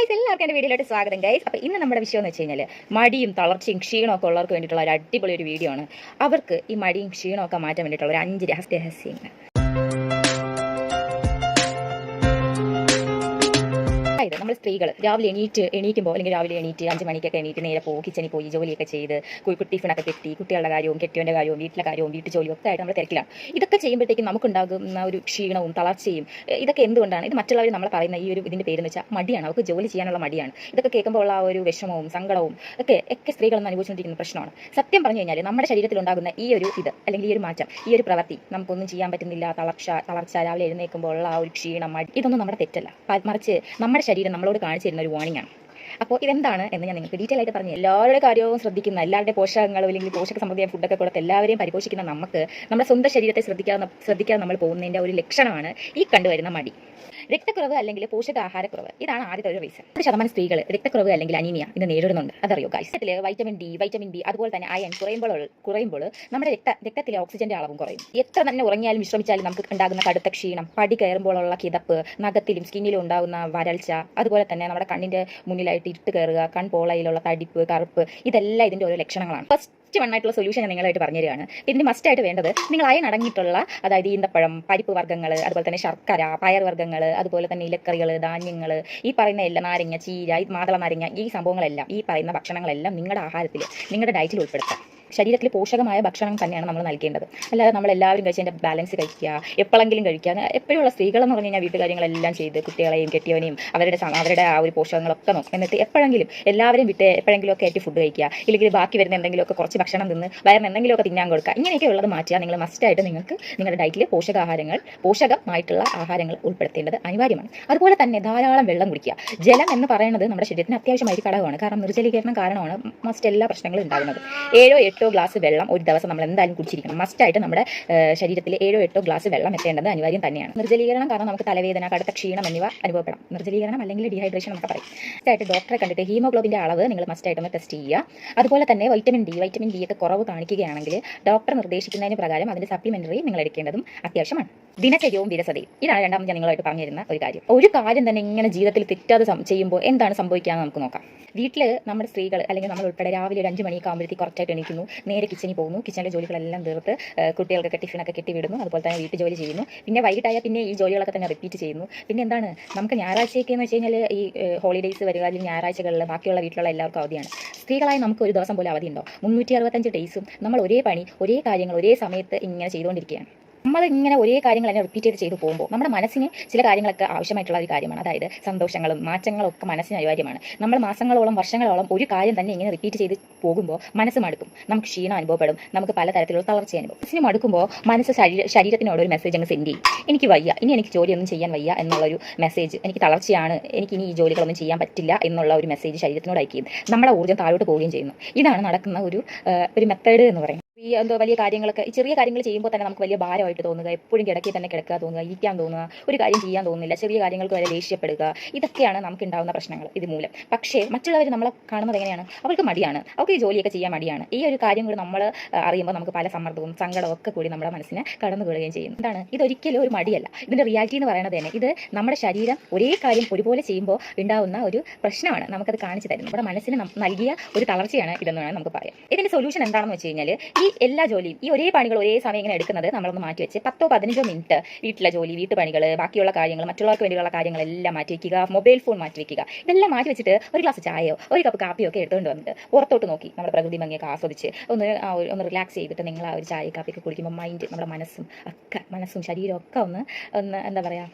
എല്ലാവർക്കും എൻ്റെ വീഡിയോയിലോട്ട് സ്വാഗതം ഗൈസ്. അപ്പോൾ ഇന്ന് നമ്മുടെ വിഷയം എന്ന് വെച്ച് കഴിഞ്ഞാൽ മടിയും തളർച്ചയും ക്ഷീണമൊക്കെ ഉള്ളവർക്ക് വേണ്ടിയിട്ടുള്ള ഒരു അടിപൊളി ഒരു വീഡിയോ ആണ്. അവർക്ക് ഈ മടിയും ക്ഷീണമൊക്കെ മാറ്റാൻ വേണ്ടിയിട്ടുള്ള ഒരു 5 രഹസ്യങ്ങൾ. അതായത് നമ്മൾ സ്ത്രീകൾ രാവിലെ എണീക്കുമ്പോൾ അല്ലെങ്കിൽ രാവിലെ എണീറ്റ് 5 മണിക്കൊക്കെ എണീറ്റ് നേരെ പോകും, കിച്ചണിൽ പോയി ജോലിയൊക്കെ ചെയ്ത് ടിഫിനൊക്കെ കെട്ടി കുട്ടികളുടെ കാര്യവും കെട്ടിയവൻ്റെ കാര്യവും വീട്ടിലെ കാര്യവും വീട്ടു ജോലിയും ഒക്കെ ആയിട്ട് നമ്മൾ തിരക്കിലാണ്. ഇതൊക്കെ ചെയ്യുമ്പോഴത്തേക്കും നമുക്കുണ്ടാകുന്ന ഒരു ക്ഷീണവും തളർച്ചയും ഇതൊക്കെ എന്തുകൊണ്ടാണ്? ഇത് മറ്റുള്ളവർ നമ്മൾ പറയുന്ന ഈ ഒരു ഇതിൻ്റെ പേരെന്ന് വെച്ചാൽ മടിയാണ്. അവർക്ക് ജോലി ചെയ്യാനുള്ള മടിയാണ്. ഇതൊക്കെ കേൾക്കുമ്പോൾ ഉള്ള ആ ഒരു വിഷമവും സങ്കടവും ഒക്കെ സ്ത്രീകളൊന്നും അനുഭവിച്ചുകൊണ്ടിരിക്കുന്ന പ്രശ്നമാണ്. സത്യം പറഞ്ഞു കഴിഞ്ഞാൽ നമ്മുടെ ശരീരത്തിലുണ്ടാകുന്ന ഈ ഒരു ഇത് അല്ലെങ്കിൽ ഈ ഒരു മാറ്റം, ഈ ഒരു പ്രവൃത്തി, നമുക്കൊന്നും ചെയ്യാൻ പറ്റുന്നില്ല, തളർച്ച, രാവിലെ എഴുന്നേൽക്കുമ്പോൾ ഉള്ള ആ ഒരു ക്ഷീണം, മടി, ഇതൊന്നും നമ്മുടെ തെറ്റല്ല. മറിച്ച് നമ്മുടെ ശരീരം നമ്മളോട് കാണിച്ചു തരുന്ന ഒരു വാണിംഗ് ആണ്. അപ്പോൾ ഇതെന്താണ് എന്ന് ഞാൻ നിങ്ങൾക്ക് ഡീറ്റെയിൽ ആയിട്ട് പറഞ്ഞു. എല്ലാവരുടെ കാര്യവും ശ്രദ്ധിക്കുന്ന, എല്ലാവരുടെ പോഷകങ്ങളും അല്ലെങ്കിൽ പോഷക സമൃദ്ധിയായ ഫുഡൊക്കെ കൊടുത്ത് എല്ലാവരെയും പരിപോഷിക്കുന്ന നമുക്ക് നമ്മുടെ സ്വന്തം ശരീരത്തെ ശ്രദ്ധിക്കാതെ നമ്മൾ പോകുന്നതിൻ്റെ ഒരു ലക്ഷണമാണ് ഈ കണ്ടുവരുന്ന മടി. രക്തക്കുറവ് അല്ലെങ്കിൽ പോഷകാഹാരക്കുറവ്, ഇതാണ് ആദ്യത്തെ ഒരു റീസൺ. 1% സ്ത്രീകൾ രക്തക്കുറവ് അല്ലെങ്കിൽ അനീമിയ ഇത് നേരിടുന്നുണ്ട്. അതറിയോ guys? Vitamin D, vitamin B, അതുപോലെ തന്നെ അയൺ കുറയുമ്പോൾ നമ്മുടെ രക്തത്തിലെ ഓക്സിജന്റെ അളവും കുറയും. എത്ര തന്നെ ഉറങ്ങിയാലും വിശ്രമിച്ചാലും നമുക്ക് ഉണ്ടാകുന്ന കടുത്ത ക്ഷീണം, പടി കയറുമ്പോഴുള്ള കിതപ്പ്, നഖത്തിലും സ്കിന്നിലും ഉണ്ടാകുന്ന വരൾച്ച, അതുപോലെ തന്നെ നമ്മുടെ കണ്ണിന്റെ മുന്നിലായിട്ട് ഇരുട്ട് കയറുക, കൺപോളയിലുള്ള തടിപ്പ്, കറുപ്പ്, ഇതെല്ലാം ഇതിന്റെ ഓരോ ലക്ഷണങ്ങളാണ്. ആയിട്ടുള്ള സൊല്യൂഷൻ ഞാൻ നിങ്ങളായിട്ട് പറഞ്ഞു തരികയാണ്. ഇതിന് മസ്റ്റായിട്ട് വേണ്ടത് നിങ്ങൾ അയൺ അടങ്ങിയിട്ടുള്ള, അതായത് ഈന്തപ്പഴം, പരിപ്പ് വർഗ്ഗങ്ങൾ, അതുപോലെ തന്നെ ശർക്കര, പയർ വർഗ്ഗങ്ങൾ, അതുപോലെ തന്നെ ഇലക്കറികൾ, ധാന്യങ്ങൾ, ഈ പറയുന്ന എല്ലാ നാരങ്ങ, ചീര, മാതള നാരങ്ങ, ഈ സംഭവങ്ങളെല്ലാം, ഈ പറയുന്ന ഭക്ഷണങ്ങളെല്ലാം നിങ്ങളുടെ ആഹാരത്തിൽ, നിങ്ങളുടെ ഡയറ്റിൽ ഉൾപ്പെടുത്താം. ശരീരത്തിൽ പോഷകമായ ഭക്ഷണം തന്നെയാണ് നമ്മൾ നൽകേണ്ടത്. അല്ലാതെ നമ്മൾ എല്ലാവരും കഴിച്ച് അതിൻ്റെ ബാലൻസ് കഴിക്കുക, എപ്പോഴെങ്കിലും കഴിക്കുക. എപ്പോഴുള്ള സ്ത്രീകളെന്ന് പറഞ്ഞു കഴിഞ്ഞാൽ വീട്ടുകാര്യങ്ങളെല്ലാം ചെയ്ത് കുട്ടികളെയും കെട്ടിയവനെയും അവരുടെ ആ ഒരു പോഷകങ്ങളൊക്കെ നോക്കും. എന്നിട്ട് എപ്പോഴെങ്കിലും എല്ലാവരും വിട്ട് എപ്പോഴെങ്കിലുമൊക്കെ ആയിട്ട് ഫുഡ് കഴിക്കുക, ഇല്ലെങ്കിൽ ബാക്കി വരുന്ന എന്തെങ്കിലുമൊക്കെ കുറച്ച് ഭക്ഷണം തിന്ന് വയറിന് എന്തെങ്കിലുമൊക്കെ തിന്നാൻ കൊടുക്കുക. ഇങ്ങനെയൊക്കെ ഉള്ളത് മാറ്റുക. നിങ്ങൾ മസ്റ്റായിട്ട് നിങ്ങൾക്ക് നിങ്ങളുടെ ഡയറ്റിൽ പോഷകമായിട്ടുള്ള ആഹാരങ്ങൾ ഉൾപ്പെടുത്തേണ്ടത് അനിവാര്യമാണ്. അതുപോലെ തന്നെ ധാരാളം വെള്ളം കുടിക്കുക. ജലം എന്ന് പറയുന്നത് നമ്മുടെ ശരീരത്തിന് അത്യാവശ്യമായ ഒരു ഘടകമാണ്. കാരണം നിർജ്ജലീകരണം കാരണമാണ് മസ്റ്റ് എല്ലാ പ്രശ്നങ്ങളും ഉണ്ടാകുന്നത്. 7-8 ഗ്ലാസ് വെള്ളം ഒരു ദിവസം നമ്മൾ എന്തായാലും കുടിച്ചിരിക്കണം. മസ്റ്റായിട്ട് നമ്മുടെ ശരീരത്തിൽ 7-8 ഗ്ലാസ് വെള്ളം എത്തേണ്ടത് അനിവാര്യം തന്നെയാണ്. നിർജ്ജലീകരണം കാരണം നമുക്ക് തലവേദന, കടുത്ത ക്ഷീണം എന്നിവ അനുഭവപ്പെടാം. നിർജ്ജലീകരണം അല്ലെങ്കിൽ ഡീഹൈഡ്രേഷൻ എന്നൊക്കെ പറയും. മസ്റ്റായിട്ട് ഡോക്ടറെ കണ്ടിട്ട് ഹീമോഗ്ലോബിന്റെ അളവ് നിങ്ങൾ മസ്റ്റായിട്ടൊന്ന് ടെസ്റ്റ് ചെയ്യുക. അതുപോലെ തന്നെ വൈറ്റമിൻ ഡി ഒക്കെ കുറവ് കാണിക്കുകയാണെങ്കിൽ ഡോക്ടർ നിർദ്ദേശിക്കുന്നതിന് പ്രകാരം അതിന്റെ സപ്ലിമെന്ററി നിങ്ങൾ എടുക്കേണ്ടതും അത്യാവശ്യമാണ്. ദിനചര്യവും വിരസതയും, ഇതാണ് രണ്ടാമത് ഞാൻ നിങ്ങളായിട്ട് പറഞ്ഞു തരുന്ന ഒരു കാര്യം. ഒരു കാര്യം തന്നെ ഇങ്ങനെ ജീവിതത്തിൽ തെറ്റാതെ ചെയ്യുമ്പോൾ എന്താണ് സംഭവിക്കുക നമുക്ക് നോക്കാം. വീട്ടിൽ നമ്മുടെ സ്ത്രീകൾ അല്ലെങ്കിൽ നമ്മൾ ഉൾപ്പെടെ രാവിലെ ഒരു 5 മണിയൊക്കെ ആകുമ്പോഴത്തേക്ക് കുറച്ചായിട്ട് എണീക്കുന്നു, നേരെ കിച്ചണിൽ പോകുന്നു, കിച്ചണിലെ ജോലികളെല്ലാം തീർത്ത് കുട്ടികൾക്കൊക്കെ ടിഫിനൊക്കെ കെട്ടി വിടുന്നു, അതുപോലെ തന്നെ വീട്ടു ജോലി ചെയ്യുന്നു. പിന്നെ വൈകിട്ടായാൽ പിന്നെ ഈ ജോലികളൊക്കെ തന്നെ റിപ്പീറ്റ് ചെയ്യുന്നു. പിന്നെ എന്താണ് നമുക്ക് ഞായറാഴ്ചയൊക്കെ എന്ന് വെച്ച് കഴിഞ്ഞാൽ ഈ ഹോളിഡേയ്സ് വരിക, അല്ലെങ്കിൽ ഞായറാഴ്ചകളിൽ ബാക്കിയുള്ള വീട്ടിലുള്ള എല്ലാവർക്കും അവധിയാണ്. സ്ത്രീകളായി നമുക്ക് ഒരു ദിവസം പോലെ അവധി ഉണ്ടോ? 365 ഡേയ്സും നമ്മൾ ഒരേ പണി, ഒരേ കാര്യങ്ങൾ, ഒരേ സമയത്ത് ഇങ്ങനെ ചെയ്തുകൊണ്ടിരിക്കുകയാണ്. നമ്മളിങ്ങനെ ഒരേ കാര്യങ്ങൾ തന്നെ റിപ്പീറ്റ് ചെയ്ത് പോകുമ്പോൾ നമ്മുടെ മനസ്സിന് ചില കാര്യങ്ങളൊക്കെ ആവശ്യമായിട്ടുള്ള ഒരു കാര്യമാണ്. അതായത് സന്തോഷങ്ങളും മാറ്റങ്ങളും ഒക്കെ മനസ്സിന് അനിവാര്യമാണ്. നമ്മൾ മാസങ്ങളോളം വർഷങ്ങളോളം ഒരു കാര്യം തന്നെ ഇങ്ങനെ റിപ്പീറ്റ് ചെയ്ത് പോകുമ്പോൾ മനസ്സ് മടുക്കും, നമുക്ക് ക്ഷീണം അനുഭവപ്പെടും, നമുക്ക് പലതരത്തിലുള്ള തളർച്ച അനുഭവം. മനസ്സിന് മടുക്കുമ്പോൾ മനസ്സ് ശരീരത്തിനോട് ഒരു മെസ്സേജ് അങ്ങ് സെൻഡ് ചെയ്യും. എനിക്ക് വയ്യ, ഇനി എനിക്ക് ജോലിയൊന്നും ചെയ്യാൻ വയ്യ എന്നുള്ളൊരു മെസ്സേജ്, എനിക്ക് തളർച്ചയാണ്, എനിക്ക് ഇനി ഈ ജോലികളൊന്നും ചെയ്യാൻ പറ്റില്ല എന്നുള്ള ഒരു മെസ്സേജ് ശരീരത്തിനോട് അയക്കുകയും നമ്മുടെ ഊർജ്ജം താഴോട്ട് പോവുകയും ചെയ്യുന്നു. ഇതാണ് നടക്കുന്ന ഒരു മെത്തേഡ് എന്ന് പറയുന്നത്. ഈ വലിയ കാര്യങ്ങളൊക്കെ, ഈ ചെറിയ കാര്യങ്ങൾ ചെയ്യുമ്പോൾ തന്നെ നമുക്ക് വലിയ ഭാരമായിട്ട് തോന്നുക, എപ്പോഴും കിടക്കി തന്നെ കിടക്കുക തോന്നുക, ഇരിക്കാൻ തോന്നുക, ഒരു കാര്യം ചെയ്യാൻ തോന്നുന്നില്ല, ചെറിയ കാര്യങ്ങൾക്ക് വരെ ദേഷ്യപ്പെടുക, ഇതൊക്കെയാണ് നമുക്ക് ഉണ്ടാകുന്ന പ്രശ്നങ്ങൾ ഇത് മൂലം. പക്ഷേ മറ്റുള്ളവർ നമ്മളെ കാണുന്നത് എങ്ങനെയാണ്? അവർക്ക് മടിയാണ്, അവർക്ക് ഈ ജോലിയൊക്കെ ചെയ്യാൻ മടിയാണ്. ഈ ഒരു കാര്യം കൂടി നമ്മൾ അറിയുമ്പോൾ നമുക്ക് പല സമ്മർദ്ദവും സങ്കടവും ഒക്കെ കൂടി നമ്മുടെ മനസ്സിനെ കടന്നു വീഴുകയും ചെയ്യുന്നു. എന്താണ്? ഇതൊരിക്കലും ഒരു മടിയല്ല. ഇതിൻ്റെ റിയാലിറ്റി എന്ന് പറയുന്നത് തന്നെ ഇത് നമ്മുടെ ശരീരം ഒരേ കാര്യം ഒരുപോലെ ചെയ്യുമ്പോൾ ഉണ്ടാകുന്ന ഒരു പ്രശ്നമാണ് നമുക്കത് കാണിച്ചു തരുന്നത്. നമ്മുടെ മനസ്സിന് നൽകിയ ഒരു തളർച്ചയാണ് ഇതെന്ന് വേണം നമുക്ക് പറയാം. ഇതിൻ്റെ സൊല്യൂഷൻ എന്താണെന്ന് വെച്ച് കഴിഞ്ഞാൽ ഈ എല്ലാ ജോലിയും, ഈ ഒരേ പണികൾ ഒരേ സമയം ഇങ്ങനെ എടുക്കുന്നത് നമ്മളൊന്ന് മാറ്റി വെച്ച് 10-15 മിനിറ്റ് വീട്ടിലെ ജോലി, വീട്ടുപണികൾ, ബാക്കിയുള്ള കാര്യങ്ങൾ, മറ്റുള്ളവർക്ക് വേണ്ടിയുള്ള കാര്യങ്ങളെല്ലാം മാറ്റി വയ്ക്കുക. മൊബൈൽ ഫോൺ മാറ്റി വയ്ക്കുക. ഇതെല്ലാം മാറ്റി വെച്ചിട്ട് ഒരു ഗ്ലാസ് ചായയോ ഒരു കപ്പ് കാപ്പിയോ ഒക്കെ എടുത്തുകൊണ്ട് വന്നിട്ട് പുറത്തോട്ട് നോക്കി നമ്മുടെ പ്രകൃതി ഭംഗിയൊക്കെ ആസ്വദിച്ച് ഒന്ന് റിലാക്സ് ചെയ്തിട്ട് നിങ്ങൾ ആ ഒരു ചായ കാപ്പിയൊക്കെ കുടിക്കുമ്പോൾ മൈൻഡ്, നമ്മുടെ മനസ്സും ശരീരവും ഒക്കെ ഒന്ന് എന്താ പറയുക,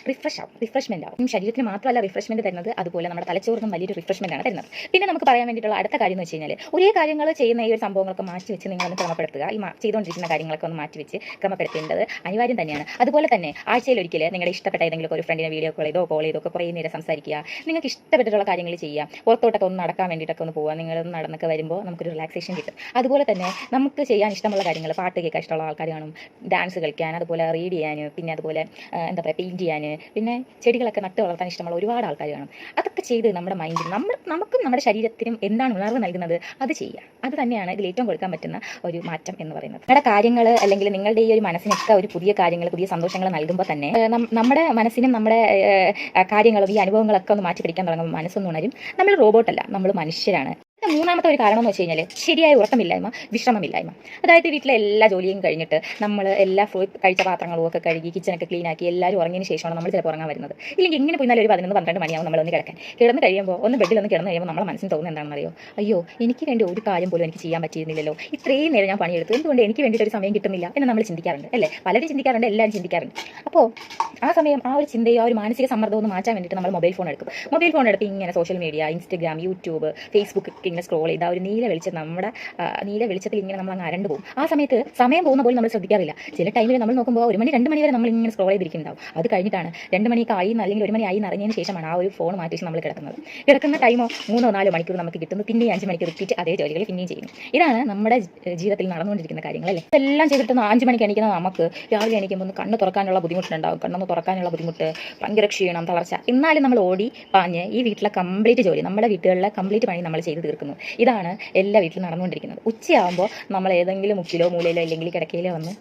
റിഫ്രഷ്മെന്റ് ആവും. ശരീരത്തിന് മാത്രമല്ല റിഫ്രഷ്മെന്റ് തരുന്നത്, അതുപോലെ നമ്മുടെ തലച്ചോറിനും വലിയൊരു റിഫ്രഷ്മെന്റ് ആണ് തരുന്നത്. പിന്നെ നമുക്ക് പറയാൻ വേണ്ടിയിട്ടുള്ള അടുത്ത കാര്യം എന്ന് വെച്ച് കഴിഞ്ഞാൽ ഒരേ കാര്യങ്ങൾ ചെയ്യുന്ന ഈ ഒരു സംഭവങ്ങളൊക്കെ മാറ്റി വെച്ച് നിങ്ങളൊന്ന് ക്രമപ്പെടുത്തുക. ഈ ചെയ്തുകൊണ്ടിരിക്കുന്ന കാര്യങ്ങളൊക്കെ ഒന്ന് മാറ്റി വെച്ച് ക്രമപ്പെടുത്തേണ്ടത് അനിവാര്യം തന്നെയാണ്. അതുപോലെ തന്നെ ആഴ്ചയിൽ ഒരിക്കൽ നിങ്ങളുടെ ഇഷ്ടപ്പെട്ട ഏതെങ്കിലും ഒരു ഫ്രണ്ടിനെ വീഡിയോ കോൾ ചെയ്തോ കുറേ നേരം സംസാരിക്കുക. നിങ്ങൾക്ക് ഇഷ്ടപ്പെട്ടിട്ടുള്ള കാര്യങ്ങൾ ചെയ്യുക. പുറത്തോട്ടൊക്കെ ഒന്ന് നടക്കാൻ വേണ്ടിയിട്ടൊക്കെ ഒന്ന് പോവുക. നിങ്ങളൊന്ന് നടന്നൊക്കെ വരുമ്പോൾ നമുക്കൊരു റിലാക്സേഷൻ കിട്ടും. അതുപോലെ തന്നെ നമുക്ക് ചെയ്യാൻ ഇഷ്ടമുള്ള കാര്യങ്ങൾ, പാട്ട് കേൾക്കാൻ ഇഷ്ടമുള്ള ആൾക്കാർ കാണും, ഡാൻസ് കളിക്കാൻ, അതുപോലെ റീഡ് ചെയ്യാൻ, പിന്നെ അതുപോലെ എന്താ പറയുക, പെയിൻറ്റ് ചെയ്യാൻ, പിന്നെ ചെടികളൊക്കെ നട്ട് വളർത്താൻ ഇഷ്ടമുള്ള ഒരുപാട് ആൾക്കാർ കാണും. അതൊക്കെ ചെയ്ത് നമ്മുടെ മൈൻഡിൽ നമുക്കും നമ്മുടെ ശരീരത്തിനും എന്താണ് ഉണർവ് നൽകുന്നത് അത് ചെയ്യുക. അത് തന്നെയാണ് ഇതിൽ ഏറ്റവും കൊടുക്കാൻ പറ്റുന്ന ഒരു മാറ്റം എന്ന് പറയുന്നത്. നിങ്ങളുടെ കാര്യങ്ങൾ അല്ലെങ്കിൽ നിങ്ങളുടെ ഈ ഒരു മനസ്സിനൊക്കെ ഒരു പുതിയ കാര്യങ്ങൾ, പുതിയ സന്തോഷങ്ങൾ നൽകുമ്പോൾ തന്നെ നമ്മുടെ മനസ്സിനും നമ്മുടെ കാര്യങ്ങളും ഈ അനുഭവങ്ങളൊക്കെ ഒന്ന് മാറ്റി പിടിക്കാൻ തുടങ്ങുമ്പോൾ മനസ്സൊന്നും ഉണരും. നമ്മൾ റോബോട്ടല്ല, നമ്മൾ മനുഷ്യരാണ്. മൂന്നാമത്തെ ഒരു കാരണം എന്ന് വെച്ച് കഴിഞ്ഞാൽ ശരിയായ ഉറക്കമില്ലായ്മ, വിശ്രമമില്ലായ്മ. അതായത് വീട്ടിലെ എല്ലാ ജോലിയും കഴിഞ്ഞിട്ട് നമ്മൾ എല്ലാ കഴിച്ച പാത്രങ്ങളും ഒക്കെ കഴുകി കിച്ചണൊക്കെ ക്ലീൻ ആക്കി എല്ലാവരും ഉറങ്ങിയതിന് ശേഷമാണ് നമ്മൾ ചിലപ്പോൾ ഉറങ്ങാൻ വരുന്നത്. ഇല്ലെങ്കിൽ ഇങ്ങനെ പോയി ഒരു 11-12 മണിയാവും നമ്മളൊന്ന് കിടന്ന് കഴിയുമ്പോൾ ബെഡിലൊന്ന് കിടന്ന് കഴിയുമ്പോൾ നമ്മുടെ മനസ്സിന് തോന്നുന്നത് എന്താണെന്ന് അറിയോ? അയ്യോ, എനിക്ക് വേണ്ടി ഒരു കാര്യം പോലും എനിക്ക് ചെയ്യാൻ പറ്റിയിരുന്നില്ലല്ലോ, ഇത്രയും നേരം ഞാൻ പണിയെടുത്തു, എന്തുകൊണ്ട് എനിക്ക് വേണ്ടിയിട്ട് ഒരു സമയം കിട്ടുന്നില്ല എന്ന് നമ്മൾ ചിന്തിക്കാറുണ്ട് അല്ലേ? പലരും ചിന്തിക്കാറുണ്ട്, എല്ലാവരും ചിന്തിക്കാറുണ്ട്. അപ്പോൾ ആ സമയം ആ ഒരു ചിന്തയോ ആ ഒരു മാനസിക സമ്മർദ്ദം ഒന്ന് മാറ്റാൻ വേണ്ടിയിട്ട് നമ്മൾ മൊബൈൽ ഫോൺ എടുക്കും. മൊബൈൽ ഫോൺ എടുത്ത് ഇങ്ങനെ social media, Instagram, YouTube, Facebook ഇങ്ങനെ സ്ക്രോൾ ചെയ്ത് ആ ഒരു നീല വെളിച്ചത്തിൽ ഇങ്ങനെ നമ്മൾ അങ്ങ് അരണ്ട് പോകും. ആ സമയത്ത് സമയം പോകുന്ന പോലും നമ്മൾ ശ്രദ്ധിക്കാറില്ല. ചില ടൈമിൽ നമ്മൾ നോക്കുമ്പോൾ 1 മണി 2 മണി വരെ നമ്മൾ ഇങ്ങനെ സ്ക്രോൾ ചെയ്തിരിക്കുന്നുണ്ടാവും. അത് കഴിഞ്ഞിട്ടാണ് 2 മണിയൊക്കെ ആയി അല്ലെങ്കിൽ 1 മണി ആയി എന്നറിഞ്ഞതിന് ശേഷമാണ് ആ ഒരു ഫോൺ മാറ്റി നമ്മൾ കിടക്കുന്ന ടൈമോ 3-4 മണിക്കൂർ നമുക്ക് കിട്ടുന്നു. പിന്നെ 5 മണിക്കൂർ റിപ്പീറ്റ് അതേ ജോലികൾ പിന്നെയും ചെയ്യുന്നു. ഇതാണ് നമ്മുടെ ജീവിതത്തിൽ നടന്നുകൊണ്ടിരിക്കുന്ന കാര്യങ്ങൾ അല്ലേ? എല്ലാം ചെയ്തിട്ട് 5 മണിക്ക് എണീക്കുന്ന നമുക്ക് രാവിലെ എണീക്കുമ്പോൾ കണ്ണ് തുറക്കാനുള്ള ബുദ്ധിമുട്ടുണ്ടാവും. കണ്ണൊന്ന് തുറക്കാനുള്ള ബുദ്ധിമുട്ട്, ഭയങ്കര ക്ഷീണം, തളർച്ച. എന്നാലും നമ്മൾ ഓടി പാഞ്ഞ് ഈ വീട്ടിലെ കംപ്ലീറ്റ് ജോലി, നമ്മുടെ വീട്ടുകളിലെ കംപ്ലീറ്റ് പണി നമ്മൾ ചെയ്ത് തീർക്കുന്നു. ഇതാണ് എല്ലാ വീട്ടിലും നടന്നുകൊണ്ടിരിക്കുന്നത്. ഉച്ചയാകുമ്പോൾ നമ്മൾ ഏതെങ്കിലും മുക്കിലോ മൂലയിലോ അല്ലെങ്കിൽ കിടക്കയിലോ വന്ന്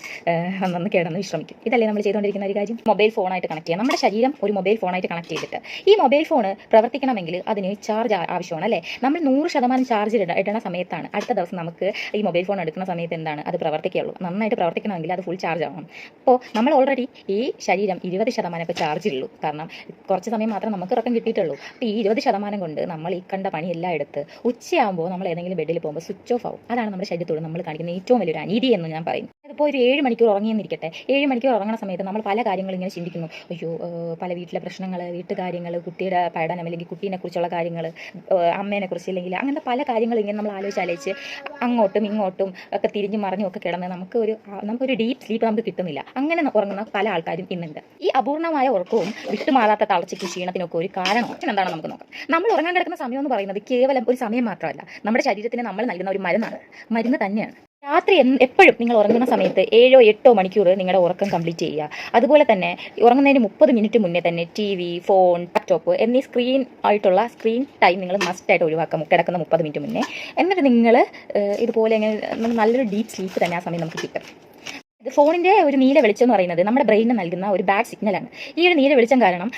കിടന്ന് വിശ്രമിക്കും. ഇതല്ലേ നമ്മൾ ചെയ്തുകൊണ്ടിരിക്കുന്ന ഒരു കാര്യം? മൊബൈൽ ഫോണായിട്ട് കണക്ട് ചെയ്യുക. നമ്മുടെ ശരീരം ഒരു മൊബൈൽ ഫോണായിട്ട് കണക്ട് ചെയ്തിട്ട് ഈ മൊബൈൽ ഫോൺ പ്രവർത്തിക്കണമെങ്കിൽ അതിന് ചാർജ് ആവശ്യമാണ് അല്ലേ? നമ്മൾ 100% ചാർജ് ഇടണ സമയത്താണ് അടുത്ത ദിവസം നമുക്ക് ഈ മൊബൈൽ ഫോൺ എടുക്കുന്ന സമയത്ത് എന്താണ് അത് പ്രവർത്തിക്കുകയുള്ളൂ. നന്നായിട്ട് പ്രവർത്തിക്കണമെങ്കിൽ അത് ഫുൾ ചാർജ് ആവണം. അപ്പോൾ നമ്മൾ ഓൾറെഡി ഈ ശരീരം 20% ഇപ്പോൾ ചാർജ് ഉള്ളൂ. കാരണം കുറച്ച് സമയം മാത്രം നമുക്ക് ഉറക്കം കിട്ടിയിട്ടുള്ളൂ. അപ്പോൾ ഈ 20% കൊണ്ട് നമ്മൾ ഈ കണ്ട പണിയെല്ലാം എടുത്ത് ഉച്ചയാകുമ്പോൾ നമ്മൾ ഏതെങ്കിലും ബെഡിൽ പോകുമ്പോൾ സ്വിച്ച് ഓഫ് ആവും. അതാണ് നമ്മുടെ ശരീരത്തോട് നമ്മൾ കാണിക്കുന്ന ഏറ്റവും വലിയൊരു അനീതി എന്ന് ഞാൻ പറയും. അതിപ്പോൾ ഒരു 7 മണിക്കൂർ ഉറങ്ങിയെന്നിരിക്കട്ടെ. 7 മണിക്കൂർ ഉറങ്ങുന്ന സമയത്ത് നമ്മൾ പല കാര്യങ്ങളും ഇങ്ങനെ ചിന്തിക്കുന്നു. അയ്യോ, പല വീട്ടിലെ പ്രശ്നങ്ങൾ, വീട്ടുകാര്യങ്ങൾ, കുട്ടിയുടെ പഠനം അല്ലെങ്കിൽ കുട്ടീനെ കുറിച്ചുള്ള കാര്യങ്ങൾ, അമ്മേനെ കുറിച്ച് അല്ലെങ്കിൽ അങ്ങനത്തെ പല കാര്യങ്ങളും ഇങ്ങനെ നമ്മൾ ആലോചിച്ച് അങ്ങോട്ടും ഇങ്ങോട്ടും ഒക്കെ തിരിഞ്ഞും മറിഞ്ഞും ഒക്കെ കിടന്ന് നമുക്കൊരു ഡീപ്പ് സ്ലീപ്പ് നമുക്ക് കിട്ടുന്നില്ല. അങ്ങനെ ഉറങ്ങുന്ന പല ആൾക്കാരും ഇന്നുണ്ട്. ഈ അപൂർണമായ ഉറക്കവും വിട്ടുമാറാത്ത തളർച്ചയ്ക്കും ക്ഷീണത്തിനൊക്കെ ഒരു കാരണം എന്താണെന്ന് നമുക്ക് നോക്കാം. നമ്മൾ ഉറങ്ങാൻ കിടക്കുന്ന സമയം എന്ന് പറയുന്നത് കേവലം ഒരു സമയം മാത്രമല്ല, നമ്മുടെ ശരീരത്തിന് നമ്മൾ നൽകുന്ന ഒരു മരുന്ന് തന്നെയാണ്. രാത്രി എപ്പോഴും നിങ്ങൾ ഉറങ്ങുന്ന സമയത്ത് 7-8 മണിക്കൂർ നിങ്ങളുടെ ഉറക്കം കംപ്ലീറ്റ് ചെയ്യുക. അതുപോലെ തന്നെ ഉറങ്ങുന്നതിന് 30 മിനിറ്റ് മുന്നേ തന്നെ TV, ഫോൺ, ലാപ്ടോപ്പ് എന്നീ സ്ക്രീൻ ടൈം നിങ്ങൾ മസ്റ്റായിട്ട് ഒഴിവാക്കാം കിടക്കുന്ന 30 മിനിറ്റ് മുന്നേ. എന്നിട്ട് നിങ്ങൾ ഇതുപോലെ നല്ലൊരു ഡീപ്പ് സ്ലീപ്പ് തന്നെ ആ സമയം നമുക്ക് കിട്ടും. ഫോണിൻ്റെ ഒരു നീല വെളിച്ചം എന്ന് പറയുന്നത് നമ്മുടെ ബ്രെയിനിന് നൽകുന്ന ഒരു ബാഡ് സിഗ്നലാണ്. ഈ ഒരു നീല വെളിച്ചം കാരണം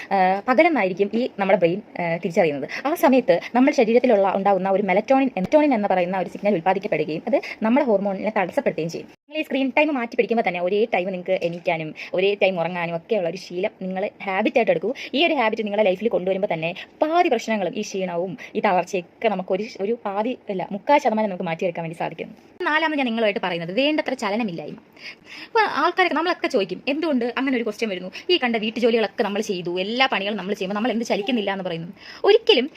പകലെന്നായിരിക്കും ഈ നമ്മുടെ ബ്രെയിൻ തിരിച്ചറിയുന്നത്. ആ സമയത്ത് നമ്മുടെ ശരീരത്തിലുള്ള ഉണ്ടാകുന്ന ഒരു മെലറ്റോണിൻ എന്ന് പറയുന്ന ഒരു സിഗ്നൽ ഉൽപ്പാദിക്കപ്പെടുകയും അത് നമ്മുടെ ഹോർമോണിനെ തടസ്സപ്പെടുകയും ചെയ്യും. നിങ്ങൾ ഈ സ്ക്രീൻ ടൈം മാറ്റി പിടിക്കുമ്പോൾ തന്നെ ഒരേ ടൈം നിങ്ങൾക്ക് എണീക്കാനും ഒരേ ടൈം ഉറങ്ങാനും ഒക്കെയുള്ള ഒരു ശീലം നിങ്ങൾ ഹാബിറ്റായിട്ട് എടുക്കൂ. ഈ ഒരു ഹാബിറ്റ് നിങ്ങളുടെ ലൈഫിൽ കൊണ്ടുവരുമ്പോൾ തന്നെ പാതി പ്രശ്നങ്ങളും ഈ ക്ഷീണവും ഈ തളർച്ചയൊക്കെ നമുക്ക് ഒരു പാതി അല്ല 3/4% നമുക്ക് മാറ്റിയെടുക്കാൻ വേണ്ടി സാധിക്കുന്നു. 4ാമത് ഞാൻ നിങ്ങളുമായിട്ട് പറയുന്നത് വേണ്ടത്ര ചലനമില്ലായ്മ. അപ്പോൾ ആൾക്കാരൊക്കെ നമ്മളൊക്കെ ചോദിക്കും, എന്തുകൊണ്ട് അങ്ങനെ ഒരു ക്വസ്റ്റ്യൻ വരുന്നു? ഈ കണ്ട വീട്ടുജോലികളൊക്കെ നമ്മൾ ചെയ്തു, എല്ലാ പണികളും നമ്മൾ ചെയ്യുമ്പോൾ നമ്മൾ എന്ത് ചലിക്കുന്നില്ല എന്ന് പറയുന്നു. ഒരിക്കലും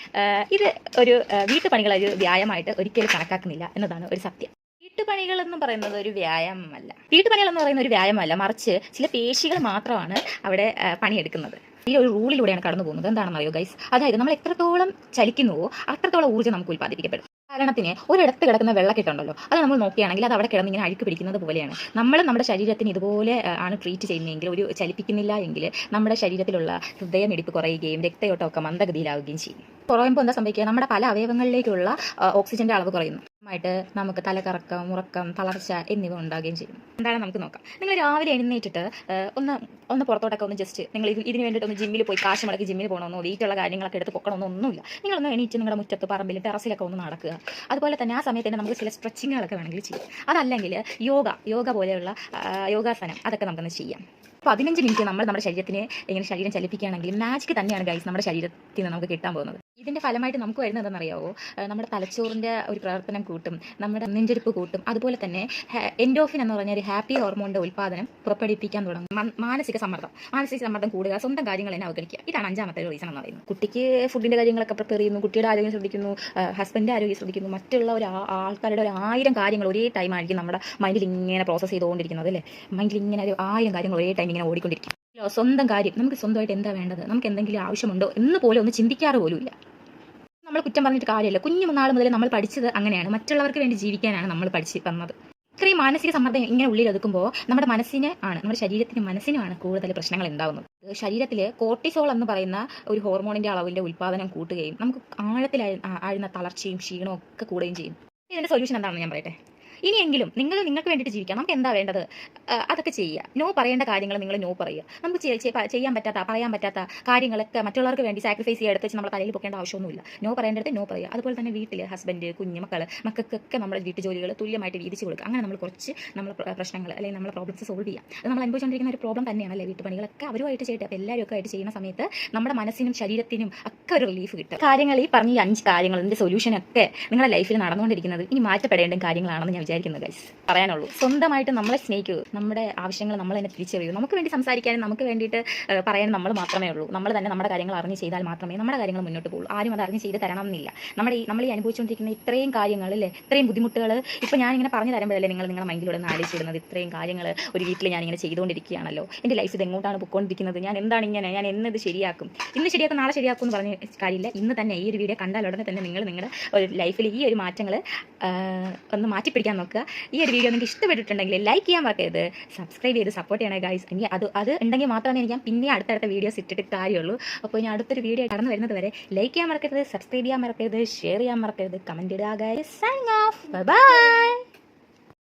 ഇത് ഒരു വീട്ടുപണികൾ ഒരു വ്യായാമമായിട്ട് ഒരിക്കലും കണക്കാക്കുന്നില്ല എന്നതാണ് ഒരു സത്യം. വീട്ടുപണികൾ എന്ന് പറയുന്നത് ഒരു വ്യായാമമല്ല. വീട്ടുപണികൾ എന്ന് പറയുന്ന ഒരു വ്യായാമമല്ല, മറിച്ച് ചില പേശികൾ മാത്രമാണ് അവിടെ പണിയെടുക്കുന്നത്. ഈ ഒരു റൂളിലൂടെയാണ് കടന്നു പോകുന്നത്. എന്താണെന്ന് അറിയോ ഗൈസ്? അതായത് നമ്മൾ എത്രത്തോളം ചലിക്കുന്നുവോ അത്രത്തോളം ഊർജ്ജം നമുക്ക് ഉൽപ്പാദിപ്പിക്കപ്പെടും. ഉദാഹരണത്തിന് ഒരിടത്ത് കിടക്കുന്ന വെള്ളക്കെട്ടുണ്ടല്ലോ, അത് നമ്മൾ നോക്കുകയാണെങ്കിൽ അത് അവിടെ കിടന്ന് ഇങ്ങനെ അഴുക്ക് പിടിക്കുന്നത് പോലെയാണ്. നമ്മൾ നമ്മുടെ ശരീരത്തിന് ഇതുപോലെ ആണ് ട്രീറ്റ് ചെയ്യുന്നതെങ്കിൽ, ഒരു ചലിപ്പിക്കുന്നില്ല എങ്കിൽ നമ്മുടെ ശരീരത്തിലുള്ള ഹൃദയമിടിപ്പ് കുറയുകയും രക്തയോട്ടമൊക്കെ മന്ദഗതിയിലാവുകയും ചെയ്യും. കുറയുമ്പോൾ എന്താ സംഭവിക്കുക? നമ്മുടെ പല അവയവങ്ങളിലേക്കുള്ള ഓക്സിജന്റെ അളവ് കുറയുന്നു. ായിട്ട് നമുക്ക് തലകറക്കം, ഉറക്കം, തളർച്ച എന്നിവ ഉണ്ടാകുകയും ചെയ്യും. എന്താണ് നമുക്ക് നോക്കാം. നിങ്ങൾ രാവിലെ എഴുന്നേറ്റിട്ട് ഒന്ന് പുറത്തോട്ടൊക്കെ ഒന്ന് ജസ്റ്റ് നിങ്ങൾ ഇതിന് വേണ്ടിയിട്ട് ഒന്ന് ജിമ്മിൽ പോയി കാശ് മുടക്കി ജിമ്മിൽ പോകണമെന്നോ വെയിറ്റുള്ള കാര്യങ്ങളൊക്കെ എടുത്ത് പൊക്കണമെന്നോ ഒന്നുമില്ല. നിങ്ങളൊന്ന് എണീറ്റ് നിങ്ങളുടെ മുറ്റത്ത്, പറമ്പിൽ, ടെറസിലൊക്കെ ഒന്ന് നടക്കുക. അതുപോലെ തന്നെ ആ സമയത്ത് തന്നെ നമുക്ക് ചില സ്ട്രെച്ചിങ്ങുകളൊക്കെ വേണമെങ്കിൽ ചെയ്യാം. അതല്ലെങ്കിൽ യോഗ പോലെയുള്ള യോഗാസനം അതൊക്കെ നമുക്കൊന്ന് ചെയ്യാം. 15 മിനിറ്റ് നമ്മൾ നമ്മുടെ ശരീരത്തിന് ഇങ്ങനെ ശരീരം ചലിപ്പിക്കുകയാണെങ്കിൽ മാജിക് തന്നെയാണ് ഗൈസ് നമ്മുടെ ശരീരത്തിൽ നിന്ന് നമുക്ക് കിട്ടാൻ പോകുന്നത്. ഇതിൻ്റെ ഫലമായിട്ട് നമുക്ക് വരുന്നത് എന്താണെന്നറിയാവോ? നമ്മുടെ തലച്ചോറിൻ്റെ ഒരു പ്രവർത്തനം കൂട്ടും, നമ്മുടെ നെഞ്ചെടുപ്പ് കൂട്ടും. അതുപോലെ തന്നെ എൻഡോഫിൻ എന്ന് പറഞ്ഞ ഒരു ഹാപ്പി ഹോർമോണിൻ്റെ ഉൽപ്പാദനം പുറപ്പെടുവിപ്പിക്കാൻ തുടങ്ങും. മാനസിക സമ്മർദ്ദം കൂടുക, സ്വന്തം കാര്യങ്ങൾ തന്നെ അവഗണിക്കുക. ഇതാണ് 5ാമത്തെ റീസൺ എന്ന് പറയുന്നത്. കുട്ടിക്ക് ഫുഡിൻ്റെ കാര്യങ്ങളൊക്കെ പ്രിപ്പയർ ചെയ്യുന്നു, കുട്ടിയുടെ ആരോഗ്യം ശ്രദ്ധിക്കുന്നു, ഹസ്ബൻഡിൻ്റെ ആരോഗ്യം ശ്രദ്ധിക്കുന്നു, മറ്റുള്ള ആൾക്കാരുടെ 1000 കാര്യങ്ങൾ ഒരേ ടൈം ആയിരിക്കും നമ്മുടെ മൈൻഡിൽ ഇങ്ങനെ പ്രോസസ്സ് ചെയ്തുകൊണ്ടിരിക്കുന്നത് അല്ലേ? മൈൻഡിൽ ഇങ്ങനെ 1000 കാര്യങ്ങൾ ഒരേ ടൈം ഇങ്ങനെ ഓടിക്കൊണ്ടിരിക്കും. സ്വന്തം കാര്യം, നമുക്ക് സ്വന്തമായിട്ട് എന്താ വേണ്ടത്, നമുക്ക് എന്തെങ്കിലും ആവശ്യമുണ്ടോ എന്ന് പോലെ ഒന്ന് ചിന്തിക്കാറ് പോലുമില്ല. നമ്മൾ കുറ്റം പറഞ്ഞിട്ട് കാര്യമില്ല. കുഞ്ഞു നാൾ മുതൽ നമ്മൾ പഠിച്ചത് അങ്ങനെയാണ്. മറ്റുള്ളവർക്ക് വേണ്ടി ജീവിക്കാനാണ് നമ്മൾ പഠിച്ച് തന്നത്. ഇത്രയും മാനസിക സമ്മർദ്ദം ഇങ്ങനെ ഉള്ളിലൊതുക്കുമ്പോൾ നമ്മുടെ മനസ്സിനുമാണ് കൂടുതൽ പ്രശ്നങ്ങൾ ഉണ്ടാകുന്നത്. ശരീരത്തിൽ കോർട്ടിസോൾ എന്ന് പറയുന്ന ഒരു ഹോർമോണിൻ്റെ അളവിൻ്റെ ഉൽപ്പാദനം കൂട്ടുകയും നമുക്ക് ആഴത്തിൽ ആഴുന്ന തളർച്ചയും ക്ഷീണവും ഒക്കെ കൂടുകയും ചെയ്യും. ഇതിൻ്റെ സൊല്യൂഷൻ എന്താണെന്ന് ഞാൻ പറയട്ടെ. ഇനിയെങ്കിലും നിങ്ങൾക്ക് വേണ്ടിയിട്ട് ജീവിക്കാം. നമുക്ക് എന്താ വേണ്ടത് അതൊക്കെ ചെയ്യുക. നോ പറയേണ്ട കാര്യങ്ങൾ നിങ്ങൾ നോ പറയുക. നമുക്ക് ചെയ്യാൻ പറ്റാത്ത പറയാൻ പറ്റാത്ത കാര്യങ്ങളൊക്കെ മറ്റുള്ളവർക്ക് വേണ്ടി സാക്രിഫൈസ് ചെയ്യാൻ എടുത്ത് വെച്ച് നമ്മൾ തലയിൽ പൊക്കേണ്ട ആവശ്യമൊന്നുമില്ല. നോ പറയേണ്ടത് നോ പറയുക. അതുപോലെ തന്നെ വീട്ടിൽ ഹസ്ബൻഡ്, കുഞ്ഞ്, മക്കൾക്കൊക്കെ നമ്മുടെ വീട്ടു ജോലികൾ തുല്യമായിട്ട് വീതിച്ച് കൊടുക്കുക. അങ്ങനെ നമ്മൾ കുറച്ച് നമ്മൾ പ്രശ്നങ്ങൾ അല്ലെങ്കിൽ നമ്മളെ പ്രോബ്ലംസ് സോൾവ് ചെയ്യാം. അത് നമ്മൾ അനുഭവിച്ചുകൊണ്ടിരിക്കുന്ന ഒരു പ്രോബ്ലം തന്നെയാണ് അല്ലേ വീട്ടുപണികളൊക്കെ അവരുമായിട്ട് ചെയ്യട്ടെ. അപ്പോൾ എല്ലാവരും ഒക്കെ ആയിട്ട് ചെയ്യുന്ന സമയത്ത് നമ്മുടെ മനസ്സിനും ശരീരത്തിനും ഒക്കെ ഒരു റിലീഫ് കിട്ടും. കാര്യങ്ങൾ ഈ പറഞ്ഞ ഈ 5 കാര്യങ്ങൾ ഇതിൻ്റെ സൊല്യൂഷനൊക്കെ നിങ്ങളുടെ ലൈഫിൽ നടന്നുകൊണ്ടിരിക്കുന്നത് ഇനി മാറ്റപ്പെടേണ്ട കാര്യങ്ങളാണെന്ന് ഞാൻ വിചാരിക്കുന്നത് ഗൈസ്. പറയാനുള്ളൂ, സ്വന്തമായിട്ട് നമ്മളെ സ്നേഹിക്കുക. നമ്മുടെ ആവശ്യങ്ങൾ നമ്മൾ തന്നെ തിരിച്ചറിയൂ. നമുക്ക് വേണ്ടി സംസാരിക്കാനും നമുക്ക് വേണ്ടിയിട്ട് പറയാനും നമ്മൾ മാത്രമേ ഉള്ളൂ. നമ്മൾ തന്നെ നമ്മുടെ കാര്യങ്ങൾ അറിഞ്ഞ് ചെയ്താൽ മാത്രമേ നമ്മുടെ കാര്യങ്ങൾ മുന്നോട്ട് പോകുള്ളൂ. ആരും അത് അറിഞ്ഞ് ചെയ്ത് തരണം എന്നില്ല. നമ്മൾ ഈ അനുഭവിച്ചുകൊണ്ടിരിക്കുന്ന ഇത്രയും കാര്യങ്ങളില്ലേ, ഇത്രയും ബുദ്ധിമുട്ടുകൾ ഇപ്പോൾ ഞാനിങ്ങനെ പറഞ്ഞു തരുമ്പോഴല്ലേ നിങ്ങളുടെ മൈൻഡിലൂടെ ആലോചിച്ചിടുന്നത്. ഇത്രയും കാര്യങ്ങൾ ഒരു വീട്ടിൽ ഞാനിങ്ങനെ ചെയ്തുകൊണ്ടിരിക്കുകയാണല്ലോ. എൻ്റെ ലൈഫ് ഇത് എങ്ങോട്ടാണ് പൊയ്ക്കൊണ്ടിരിക്കുന്നത്, ഞാൻ എന്താണ് ഇങ്ങനെ, ഞാൻ എന്നത് ശരിയാക്കും, ഇന്ന് ശരിയാക്കും നാളെ ശരിയാക്കും എന്ന് പറഞ്ഞ കാര്യമില്ല. ഇന്ന് തന്നെ ഈ ഒരു വീഡിയോ കണ്ടാൽ ഉടനെ തന്നെ നിങ്ങളുടെ ഒരു ലൈഫിൽ ഈ ഒരു മാറ്റങ്ങൾ ഒന്ന് മാറ്റിപ്പിടിക്കാൻ നോക്കുക. ഈ ഒരു വീഡിയോ നിങ്ങൾക്ക് ഇഷ്ടപ്പെട്ടിട്ടുണ്ടെങ്കിൽ ലൈക്ക് ചെയ്യാൻ മറക്കരുത്, സബ്സ്ക്രൈബ് ചെയ്ത് സപ്പോർട്ട് ചെയ്യണേ ഗൈസ്. ഇനി അത് ഉണ്ടെങ്കിൽ മാത്രമേ എനിക്ക് പിന്നെ അടുത്തടുത്ത വീഡിയോസ് ഇട്ടിട്ട് കാര്യമുള്ളൂ. അപ്പോൾ ഇനി അടുത്തൊരു വീഡിയോ കടന്നു വരുന്നത് വരെ ലൈക്ക് ചെയ്യാൻ മറക്കരുത്, സബ്സ്ക്രൈബ് ചെയ്യാൻ മറക്കരുത്, ഷെയർ ചെയ്യാൻ മറക്കരുത്, കമൻറ്റ് ഇടുക guys. Signing off, bye bye.